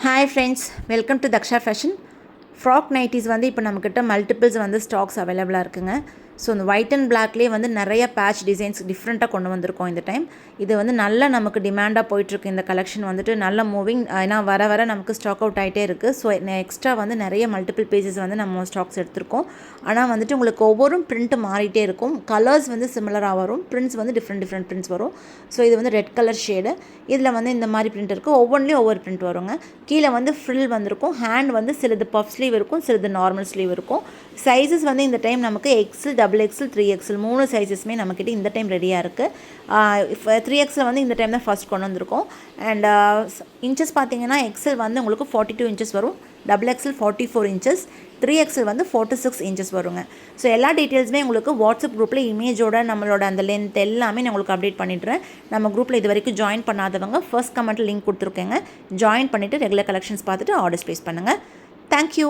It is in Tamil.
Hi friends, welcome to Daksha Fashion. Frock nighties வந்து இப்போ நம்மக்கிட்ட மல்டிபிள்ஸ் வந்து ஸ்டாக்ஸ் அவைலபிளாக இருக்குங்க. ஸோ இந்த ஒயிட் அண்ட் பிளாக்லேயே வந்து நிறைய பேட்ச் டிசைன்ஸ் டிஃப்ரெண்ட்டாக கொண்டு வந்திருக்கோம் இந்த டைம். இது வந்து நல்ல நமக்கு டிமாண்டாக போயிட்டுருக்கு. இந்த கலெக்ஷன் வந்துட்டு நல்ல மூவிங், ஏன்னா வர நமக்கு ஸ்டாக் அவுட் ஆகிட்டே இருக்குது. ஸோ எக்ஸ்ட்ரா வந்து நிறைய மல்டிபிள் பேஜஸ் வந்து நம்ம ஸ்டாக்ஸ் எடுத்திருக்கோம். ஆனால் வந்துட்டு உங்களுக்கு ஒவ்வொரு பிரிண்ட்டு மாறிட்டே இருக்கும். கலர்ஸ் வந்து சிமிலராக வரும், பிரிண்ட்ஸ் வந்து டிஃப்ரெண்ட் பிரிண்ட்ஸ் வரும். ஸோ இது வந்து ரெட் கலர் ஷேடு, இதில் வந்து இந்த மாதிரி பிரிண்ட் இருக்குது. ஒவ்வொன்றிலையும் ஒவ்வொரு பிரிண்ட் வருங்க. கீழே வந்து ஃப்ரில் வந்திருக்கும். ஹேண்ட் வந்து சிலது பஃப் ஸ்லீவ் இருக்கும், சிலது நார்மல் ஸ்லீவ் இருக்கும். சைஸஸ் வந்து இந்த டைம் நமக்கு எக்ஸல், டபுள் எக்ஸல், 3XL 3 சைஸஸுமே நம்மக்கிட்ட இந்த டைம் ரெடியாக இருக்குது. 3XL வந்து இந்த டைம் தான் ஃபஸ்ட் கொண்டு வந்திருக்கோம். அண்ட் இன்ச்சஸ் பார்த்தீங்கன்னா எக்ஸல் வந்து உங்களுக்கு 42 இன்ச்சஸ் வரும், டபுள் எக்ஸல் 44 இன்ச்சஸ், 3XL வந்து 46 இன்ச்சஸ் வருங்க. ஸோ எல்லா டீட்டெயில்ஸுமே உங்களுக்கு வாட்ஸ்அப் குரூப்பில் இமேஜோட நம்மளோட அந்த லென்த் எல்லாமே நான் உங்களுக்கு அப்டேட் பண்ணிடுறேன். நம்ம குரூப்பில் இது வரைக்கும் ஜாயின் பண்ணாதவங்க ஃபர்ஸ்ட் கமெண்ட்டில் லிங்க் கொடுத்துருக்கேங்க, ஜாயின் பண்ணிவிட்டு ரெகுலர் கலெக்ஷன்ஸ் பார்த்துட்டு ஆர்டர்ஸ் ப்ளேஸ் பண்ணுங்கள். தேங்க்யூ.